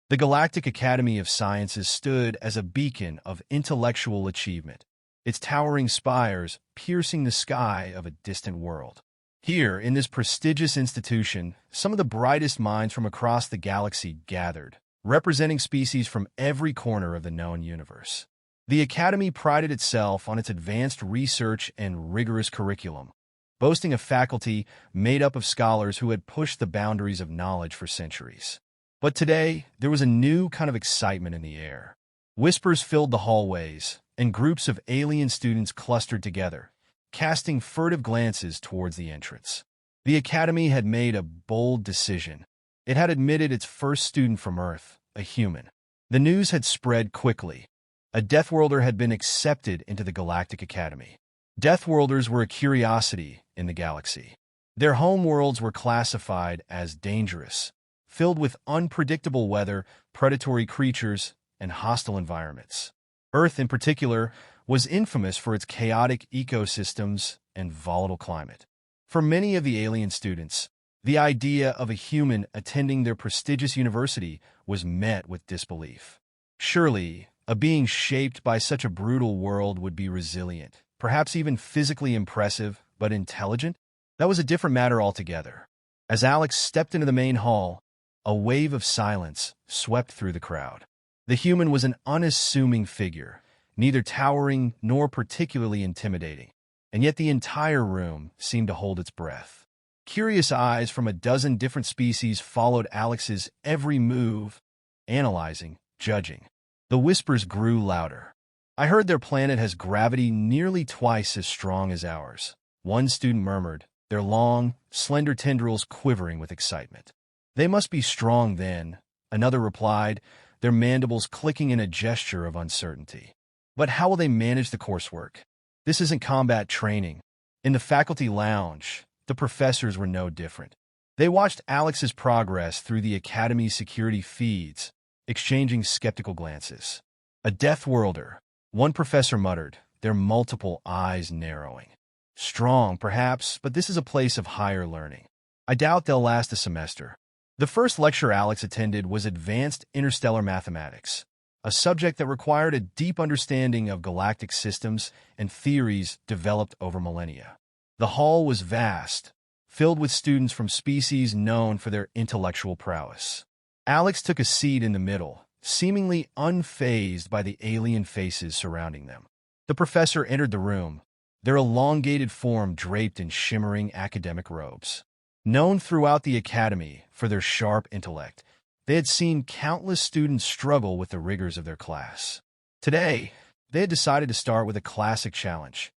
The Galactic Academy of Sciences stood as a beacon of intellectual achievement, its towering spires piercing the sky of a distant world. Here, in this prestigious institution, some of the brightest minds from across the galaxy gathered, representing species from every corner of the known universe. The Academy prided itself on its advanced research and rigorous curriculum, boasting a faculty made up of scholars who had pushed the boundaries of knowledge for centuries. But today, there was a new kind of excitement in the air. Whispers filled the hallways, and groups of alien students clustered together, casting furtive glances towards the entrance. The Academy had made a bold decision. It had admitted its first student from Earth, a human. The news had spread quickly. A Deathworlder had been accepted into the Galactic Academy. Deathworlders were a curiosity in the galaxy. Their homeworlds were classified as dangerous, filled with unpredictable weather, predatory creatures, and hostile environments. Earth, in particular, was infamous for its chaotic ecosystems and volatile climate. For many of the alien students, the idea of a human attending their prestigious university was met with disbelief. Surely, a being shaped by such a brutal world would be resilient, perhaps even physically impressive, but intelligent? That was a different matter altogether. As Alex stepped into the main hall, a wave of silence swept through the crowd. The human was an unassuming figure, neither towering nor particularly intimidating, and yet the entire room seemed to hold its breath. Curious eyes from a dozen different species followed Alex's every move, analyzing, judging. The whispers grew louder. "I heard their planet has gravity nearly twice as strong as ours," one student murmured, their long, slender tendrils quivering with excitement. "They must be strong then," another replied, their mandibles clicking in a gesture of uncertainty. "But how will they manage the coursework? This isn't combat training." In the faculty lounge, the professors were no different. They watched Alex's progress through the Academy's security feeds, exchanging skeptical glances. "A Deathworlder," one professor muttered, their multiple eyes narrowing. "Strong, perhaps, but this is a place of higher learning. I doubt they'll last a semester." The first lecture Alex attended was Advanced Interstellar Mathematics, a subject that required a deep understanding of galactic systems and theories developed over millennia. The hall was vast, filled with students from species known for their intellectual prowess. Alex took a seat in the middle, seemingly unfazed by the alien faces surrounding them. The professor entered the room, their elongated form draped in shimmering academic robes. Known throughout the academy for their sharp intellect, they had seen countless students struggle with the rigors of their class. Today, they had decided to start with a classic challenge,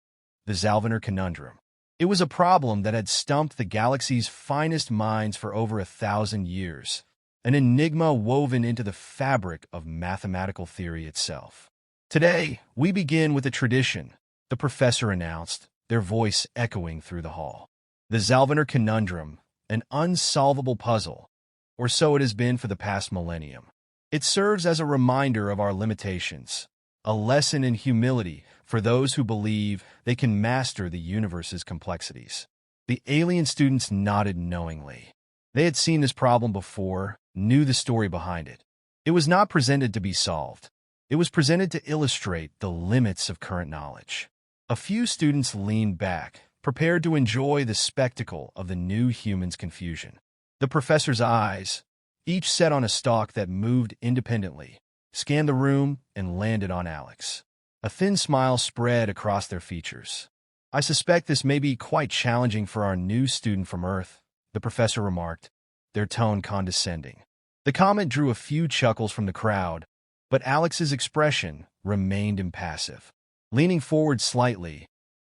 the Zalvanar conundrum. It was a problem that had stumped the galaxy's finest minds for over 1,000 years, an enigma woven into the fabric of mathematical theory itself. "Today, we begin with a tradition," the professor announced, their voice echoing through the hall. "The Zalvanar conundrum, an unsolvable puzzle, or so it has been for the past millennium. It serves as a reminder of our limitations, a lesson in humility for those who believe they can master the universe's complexities." The alien students nodded knowingly. They had seen this problem before, knew the story behind it. It was not presented to be solved. It was presented to illustrate the limits of current knowledge. A few students leaned back, prepared to enjoy the spectacle of the new human's confusion. The professor's eyes, each set on a stalk that moved independently, scanned the room and landed on Alex. A thin smile spread across their features. "I suspect this may be quite challenging for our new student from Earth," the professor remarked, their tone condescending. The comment drew a few chuckles from the crowd, but Alex's expression remained impassive. Leaning forward slightly,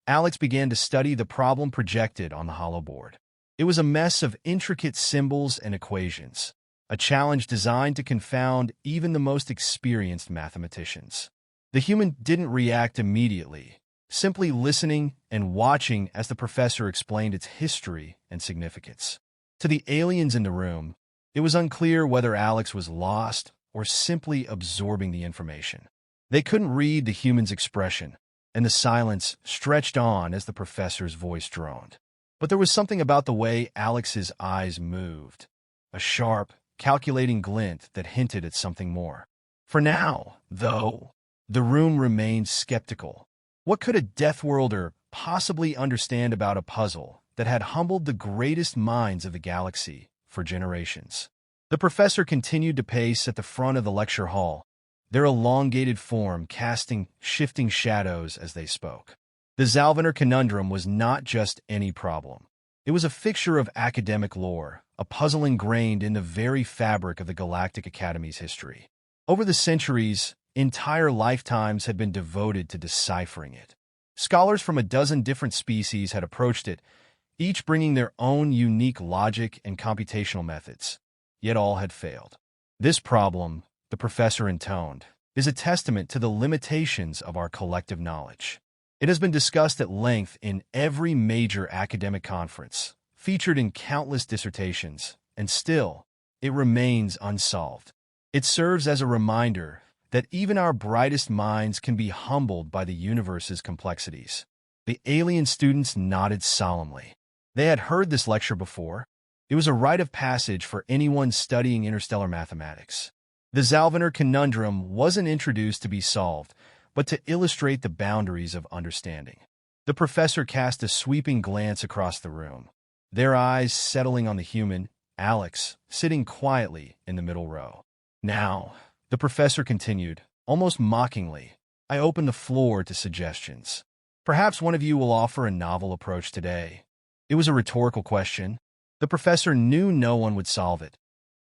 Alex began to study the problem projected on the hollow board. It was a mess of intricate symbols and equations, a challenge designed to confound even the most experienced mathematicians. The human didn't react immediately, simply listening and watching as the professor explained its history and significance. To the aliens in the room, it was unclear whether Alex was lost or simply absorbing the information. They couldn't read the human's expression, and the silence stretched on as the professor's voice droned. But there was something about the way Alex's eyes moved, a sharp, calculating glint that hinted at something more. For now, though, the room remained skeptical. What could a Deathworlder possibly understand about a puzzle that had humbled the greatest minds of the galaxy for generations? The professor continued to pace at the front of the lecture hall, their elongated form casting shifting shadows as they spoke. The Zalvanar conundrum was not just any problem. It was a fixture of academic lore, a puzzle ingrained in the very fabric of the Galactic Academy's history. Over the centuries, entire lifetimes had been devoted to deciphering it. Scholars from a dozen different species had approached it, each bringing their own unique logic and computational methods, yet all had failed. This problem, the professor intoned, is a testament to the limitations of our collective knowledge. It has been discussed at length in every major academic conference, featured in countless dissertations, and still, it remains unsolved. It serves as a reminder that even our brightest minds can be humbled by the universe's complexities. The alien students nodded solemnly. They had heard this lecture before. It was a rite of passage for anyone studying interstellar mathematics. The Zalvanar conundrum wasn't introduced to be solved, but to illustrate the boundaries of understanding. The professor cast a sweeping glance across the room, their eyes settling on the human, Alex, sitting quietly in the middle row. Now, the professor continued, almost mockingly, I open the floor to suggestions. Perhaps one of you will offer a novel approach today. It was a rhetorical question. The professor knew no one would solve it.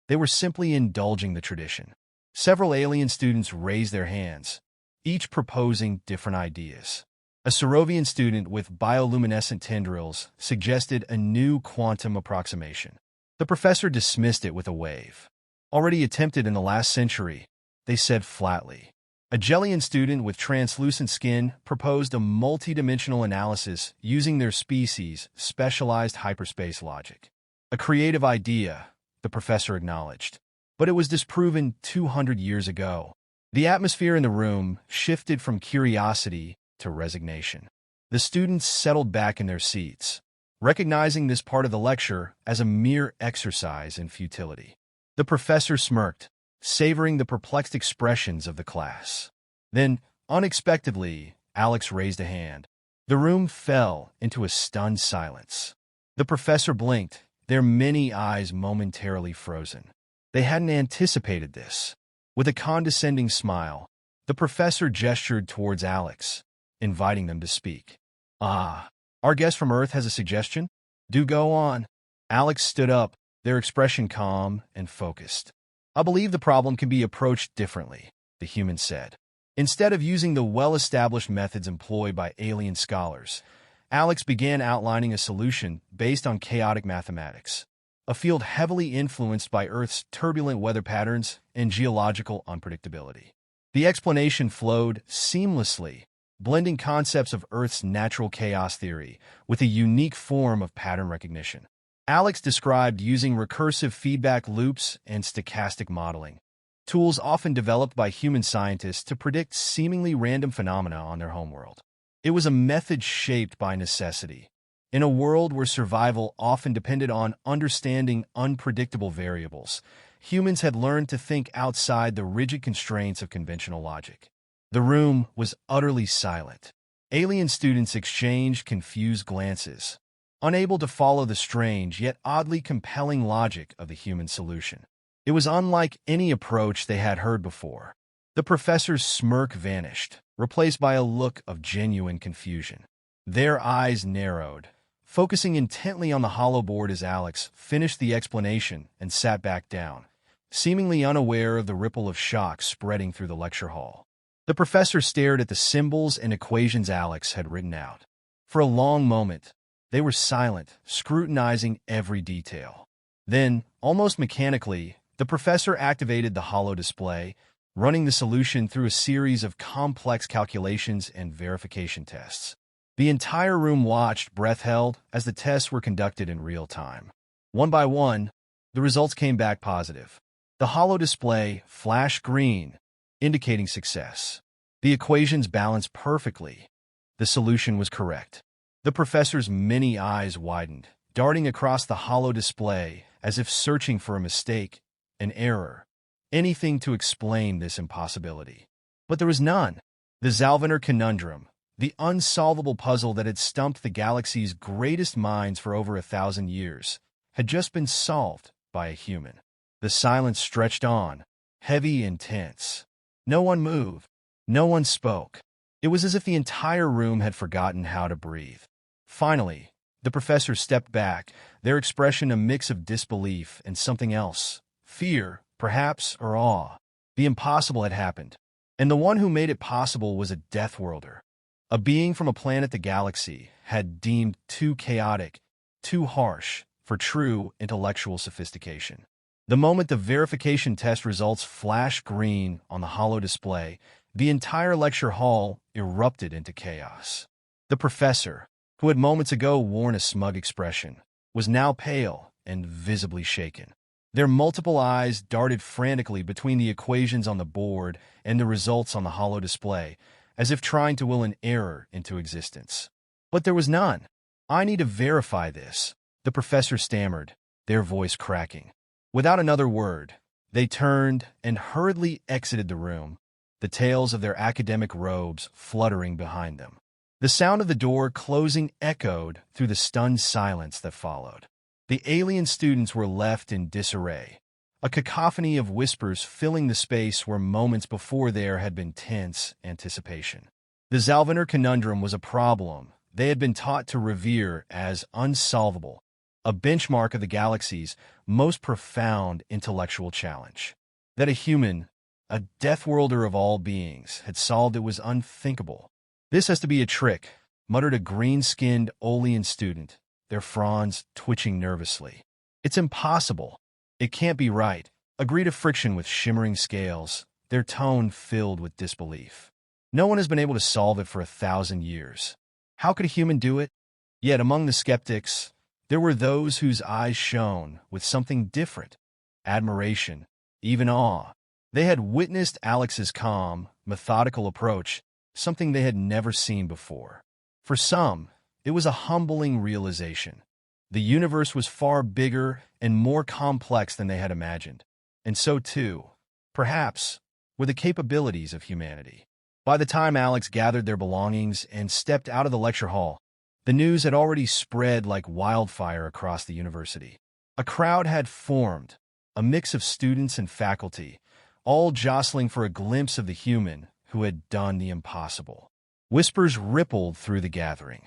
They were simply indulging the tradition. Several alien students raised their hands, each proposing different ideas. A Serovian student with bioluminescent tendrils suggested a new quantum approximation. The professor dismissed it with a wave. Already attempted in the last century, they said flatly. A Jellian student with translucent skin proposed a multidimensional analysis using their species' specialized hyperspace logic. A creative idea, the professor acknowledged, but it was disproven 200 years ago. The atmosphere in the room shifted from curiosity to resignation. The students settled back in their seats, recognizing this part of the lecture as a mere exercise in futility. The professor smirked, savoring the perplexed expressions of the class. Then, unexpectedly, Alex raised a hand. The room fell into a stunned silence. The professor blinked, their many eyes momentarily frozen. They hadn't anticipated this. With a condescending smile, the professor gestured towards Alex, inviting them to speak. Ah, our guest from Earth has a suggestion? Do go on. Alex stood up, their expression calm and focused. I believe the problem can be approached differently, the human said. Instead of using the well-established methods employed by alien scholars, Alex began outlining a solution based on chaotic mathematics, a field heavily influenced by Earth's turbulent weather patterns and geological unpredictability. The explanation flowed seamlessly, blending concepts of Earth's natural chaos theory with a unique form of pattern recognition. Alex described using recursive feedback loops and stochastic modeling, tools often developed by human scientists to predict seemingly random phenomena on their homeworld. It was a method shaped by necessity. In a world where survival often depended on understanding unpredictable variables, humans had learned to think outside the rigid constraints of conventional logic. The room was utterly silent. Alien students exchanged confused glances, unable to follow the strange yet oddly compelling logic of the human solution. It was unlike any approach they had heard before. The professor's smirk vanished, replaced by a look of genuine confusion. Their eyes narrowed, focusing intently on the hollow board as Alex finished the explanation and sat back down, seemingly unaware of the ripple of shock spreading through the lecture hall. The professor stared at the symbols and equations Alex had written out. For a long moment, they were silent, scrutinizing every detail. Then, almost mechanically, the professor activated the holo display, running the solution through a series of complex calculations and verification tests. The entire room watched, breath held, as the tests were conducted in real time. One by one, the results came back positive. The holo display flashed green, indicating success. The equations balanced perfectly. The solution was correct. The professor's many eyes widened, darting across the holo display as if searching for a mistake, an error, anything to explain this impossibility. But there was none. The Zalvinar conundrum, the unsolvable puzzle that had stumped the galaxy's greatest minds for over 1,000 years, had just been solved by a human. The silence stretched on, heavy and tense. No one moved. No one spoke. It was as if the entire room had forgotten how to breathe. Finally, the professor stepped back, their expression a mix of disbelief and something else. Fear, perhaps, or awe. The impossible had happened, and the one who made it possible was a Deathworlder. A being from a planet the galaxy had deemed too chaotic, too harsh, for true intellectual sophistication. The moment the verification test results flashed green on the holo display, the entire lecture hall erupted into chaos. The professor, who had moments ago worn a smug expression, was now pale and visibly shaken. Their multiple eyes darted frantically between the equations on the board and the results on the holo display, as if trying to will an error into existence. But there was none. "I need to verify this," the professor stammered, their voice cracking. Without another word, they turned and hurriedly exited the room, the tails of their academic robes fluttering behind them. The sound of the door closing echoed through the stunned silence that followed. The alien students were left in disarray, a cacophony of whispers filling the space where moments before there had been tense anticipation. The Zalvinar conundrum was a problem they had been taught to revere as unsolvable, a benchmark of the galaxy's most profound intellectual challenge. That a human, a Deathworlder of all beings, had solved it was unthinkable. "This has to be a trick," muttered a green-skinned Olean student, their fronds twitching nervously. "It's impossible. It can't be right," agreed a friction with shimmering scales, their tone filled with disbelief. "No one has been able to solve it for 1,000 years. How could a human do it?" Yet among the skeptics, there were those whose eyes shone with something different: admiration, even awe. They had witnessed Alex's calm, methodical approach, something they had never seen before. For some, it was a humbling realization. The universe was far bigger and more complex than they had imagined, and so too, perhaps, were the capabilities of humanity. By the time Alex gathered their belongings and stepped out of the lecture hall, the news had already spread like wildfire across the university. A crowd had formed, a mix of students and faculty, all jostling for a glimpse of the human who had done the impossible. Whispers rippled through the gathering.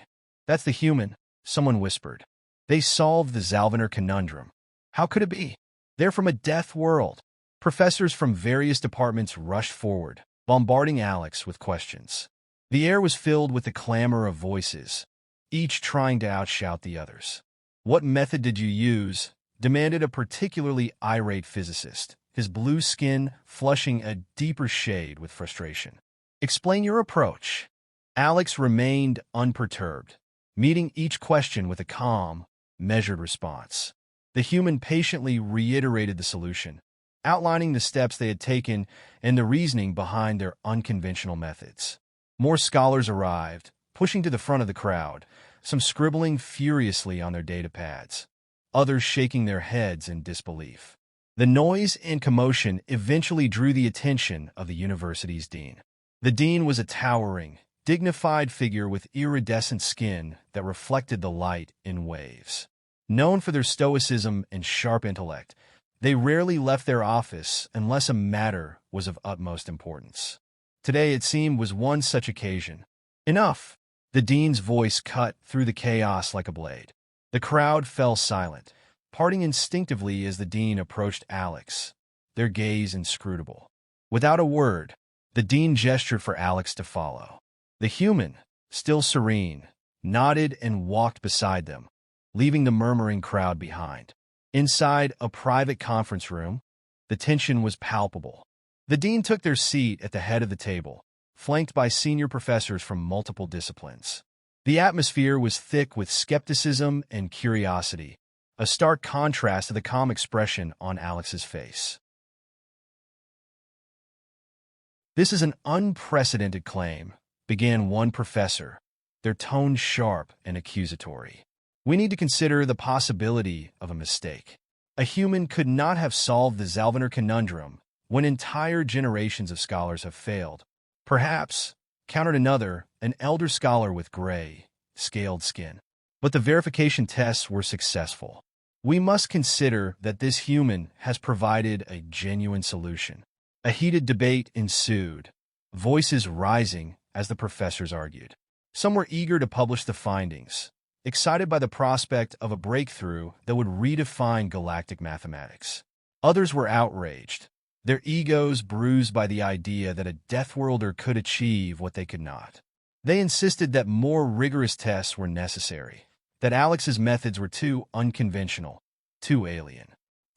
"That's the human," someone whispered. "They solved the Zalvinar conundrum. How could it be? They're from a death world." Professors from various departments rushed forward, bombarding Alex with questions. The air was filled with the clamor of voices, each trying to outshout the others. "What method did you use?" demanded a particularly irate physicist, his blue skin flushing a deeper shade with frustration. "Explain your approach." Alex remained unperturbed, meeting each question with a calm, measured response. The human patiently reiterated the solution, outlining the steps they had taken and the reasoning behind their unconventional methods. More scholars arrived, pushing to the front of the crowd, some scribbling furiously on their data pads, others shaking their heads in disbelief. The noise and commotion eventually drew the attention of the university's dean. The dean was a towering, dignified figure with iridescent skin that reflected the light in waves. Known for their stoicism and sharp intellect, they rarely left their office unless a matter was of utmost importance. Today, it seemed, was one such occasion. "Enough!" The dean's voice cut through the chaos like a blade. The crowd fell silent, parting instinctively as the dean approached Alex, their gaze inscrutable. Without a word, the dean gestured for Alex to follow. The human, still serene, nodded and walked beside them, leaving the murmuring crowd behind. Inside a private conference room, the tension was palpable. The dean took their seat at the head of the table, flanked by senior professors from multiple disciplines. The atmosphere was thick with skepticism and curiosity, a stark contrast to the calm expression on Alex's face. "This is an unprecedented claim," began one professor, their tone sharp and accusatory. "We need to consider the possibility of a mistake." A human could not have solved the Zalvanar conundrum when entire generations of scholars have failed. Perhaps, countered another, an elder scholar with gray, scaled skin. But the verification tests were successful. We must consider that this human has provided a genuine solution. A heated debate ensued, voices rising as the professors argued. Some were eager to publish the findings, excited by the prospect of a breakthrough that would redefine galactic mathematics. Others were outraged, their egos bruised by the idea that a Deathworlder could achieve what they could not. They insisted that more rigorous tests were necessary, that Alex's methods were too unconventional, too alien.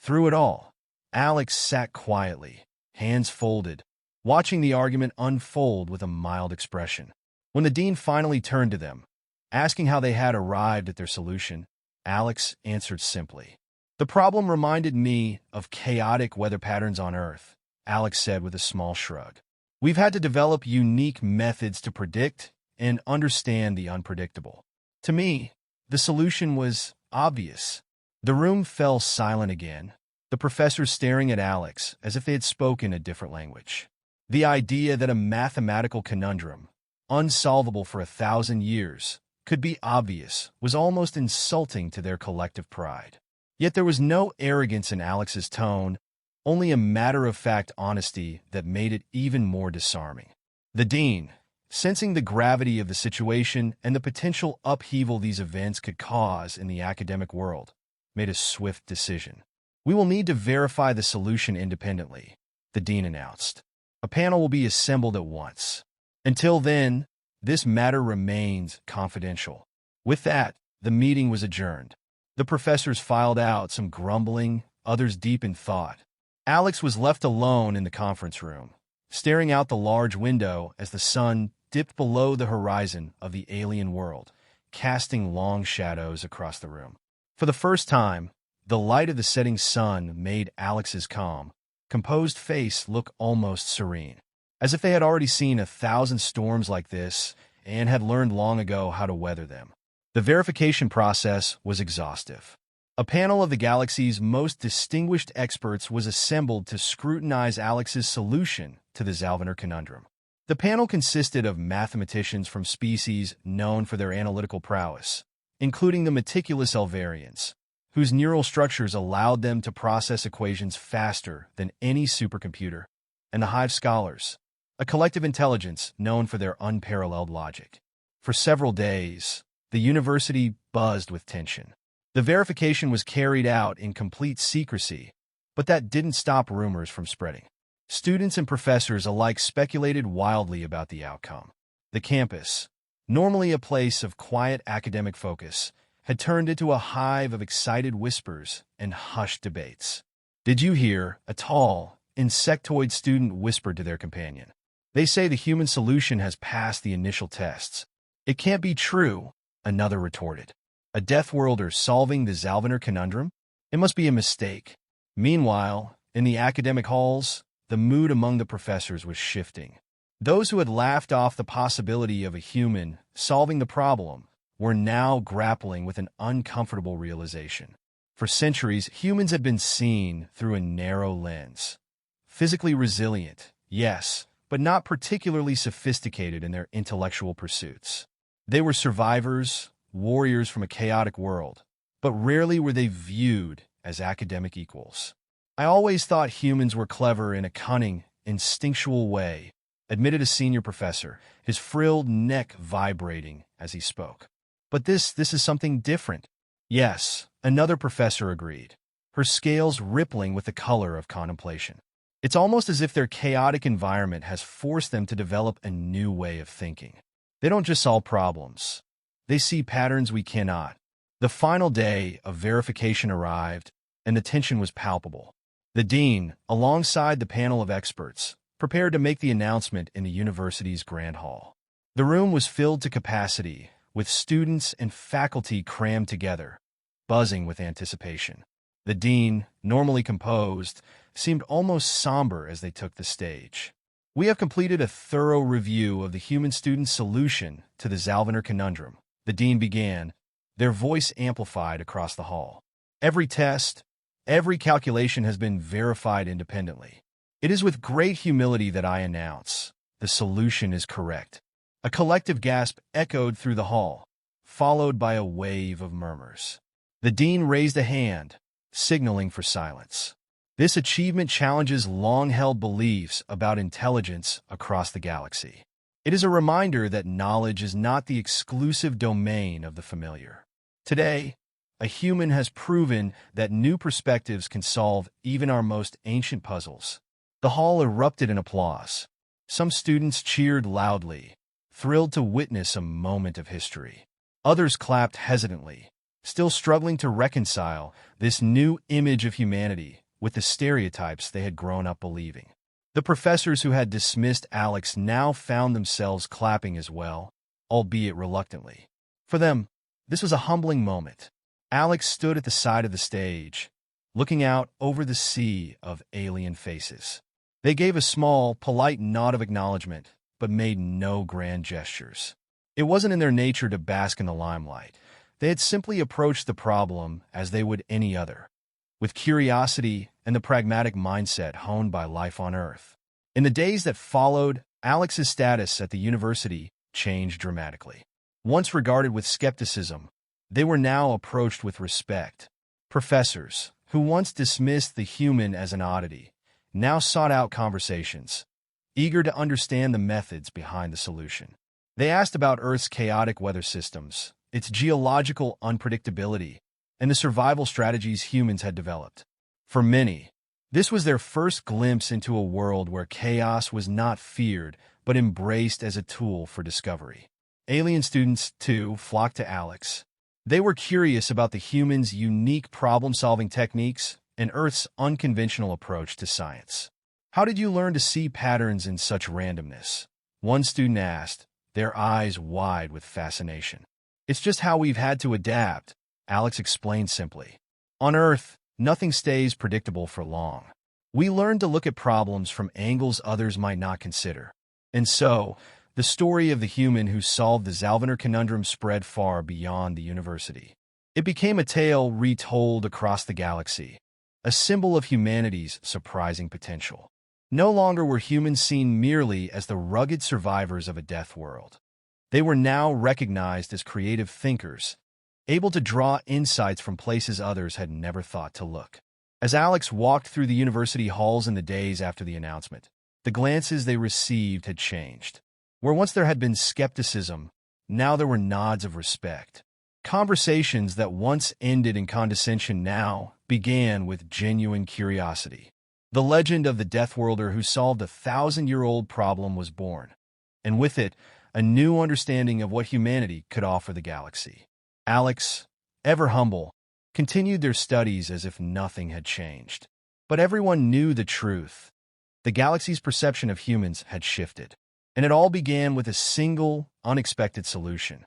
Through it all, Alex sat quietly, hands folded, watching the argument unfold with a mild expression. When the dean finally turned to them, asking how they had arrived at their solution, Alex answered simply. "The problem reminded me of chaotic weather patterns on Earth," Alex said with a small shrug. "We've had to develop unique methods to predict and understand the unpredictable." To me, the solution was obvious. The room fell silent again, the professors staring at Alex as if they had spoken a different language. The idea that a mathematical conundrum, unsolvable for 1,000 years, could be obvious was almost insulting to their collective pride. Yet there was no arrogance in Alex's tone, only a matter-of-fact honesty that made it even more disarming. The dean, sensing the gravity of the situation and the potential upheaval these events could cause in the academic world, made a swift decision. "We will need to verify the solution independently," the dean announced. "A panel will be assembled at once. Until then, this matter remains confidential." With that, the meeting was adjourned. The professors filed out, some grumbling, others deep in thought. Alex was left alone in the conference room, staring out the large window as the sun dipped below the horizon of the alien world, casting long shadows across the room. For the first time, the light of the setting sun made Alex's calm, composed face look almost serene, as if they had already seen 1,000 storms like this and had learned long ago how to weather them. The verification process was exhaustive. A panel of the galaxy's most distinguished experts was assembled to scrutinize Alex's solution to the Zalvanar conundrum. The panel consisted of mathematicians from species known for their analytical prowess, including the meticulous Elvarians, whose neural structures allowed them to process equations faster than any supercomputer, and the Hive scholars, a collective intelligence known for their unparalleled logic. For several days, the university buzzed with tension. The verification was carried out in complete secrecy, but that didn't stop rumors from spreading. Students and professors alike speculated wildly about the outcome. The campus, normally a place of quiet academic focus, had turned into a hive of excited whispers and hushed debates. "Did you hear?" a tall, insectoid student whispered to their companion. "They say the human solution has passed the initial tests." "It can't be true," another retorted. "A Deathworlder solving the Zalvanar conundrum? It must be a mistake." Meanwhile, in the academic halls, the mood among the professors was shifting. Those who had laughed off the possibility of a human solving the problem were now grappling with an uncomfortable realization. For centuries, humans had been seen through a narrow lens. Physically resilient, yes, but not particularly sophisticated in their intellectual pursuits. They were survivors, warriors from a chaotic world, but rarely were they viewed as academic equals. "I always thought humans were clever in a cunning, instinctual way," admitted a senior professor, his frilled neck vibrating as he spoke. "But this is something different." "Yes," another professor agreed, her scales rippling with the color of contemplation. "It's almost as if their chaotic environment has forced them to develop a new way of thinking. They don't just solve problems. They see patterns we cannot." The final day of verification arrived, and the tension was palpable. The dean, alongside the panel of experts, prepared to make the announcement in the university's grand hall. The room was filled to capacity, with students and faculty crammed together, buzzing with anticipation. The dean, normally composed, seemed almost somber as they took the stage. "We have completed a thorough review of the human student's solution to the Zalvanar conundrum," the dean began, their voice amplified across the hall. "Every test, Every calculation has been verified independently. It is with great humility that I announce the solution is correct. A collective gasp echoed through the hall, followed by a wave of murmurs. The dean raised a hand, signaling for silence. This achievement challenges long-held beliefs about intelligence across the galaxy. It is a reminder that knowledge is not the exclusive domain of the familiar. Today, a human has proven that new perspectives can solve even our most ancient puzzles. The hall erupted in applause. Some students cheered loudly, thrilled to witness a moment of history. Others clapped hesitantly, still struggling to reconcile this new image of humanity with the stereotypes they had grown up believing. The professors who had dismissed Alex now found themselves clapping as well, albeit reluctantly. For them, this was a humbling moment. Alex stood at the side of the stage, looking out over the sea of alien faces. They gave a small, polite nod of acknowledgement, but made no grand gestures. It wasn't in their nature to bask in the limelight. They had simply approached the problem as they would any other, with curiosity and the pragmatic mindset honed by life on Earth. In the days that followed, Alex's status at the university changed dramatically. Once regarded with skepticism, they were now approached with respect. Professors, who once dismissed the human as an oddity, now sought out conversations, eager to understand the methods behind the solution. They asked about Earth's chaotic weather systems, its geological unpredictability, and the survival strategies humans had developed. For many, this was their first glimpse into a world where chaos was not feared but embraced as a tool for discovery. Alien students, too, flocked to Alex. They were curious about the humans' unique problem-solving techniques and Earth's unconventional approach to science. "How did you learn to see patterns in such randomness?" one student asked, their eyes wide with fascination. "It's just how we've had to adapt," Alex explained simply. "On Earth, nothing stays predictable for long. We learn to look at problems from angles others might not consider." And so, the story of the human who solved the Zalvanar conundrum spread far beyond the university. It became a tale retold across the galaxy, a symbol of humanity's surprising potential. No longer were humans seen merely as the rugged survivors of a death world. They were now recognized as creative thinkers, able to draw insights from places others had never thought to look. As Alex walked through the university halls in the days after the announcement, the glances they received had changed. Where once there had been skepticism, now there were nods of respect. Conversations that once ended in condescension now began with genuine curiosity. The legend of the Deathworlder who solved a 1,000-year-old problem was born, and with it, a new understanding of what humanity could offer the galaxy. Alex, ever humble, continued their studies as if nothing had changed. But everyone knew the truth. The galaxy's perception of humans had shifted, and it all began with a single, unexpected solution.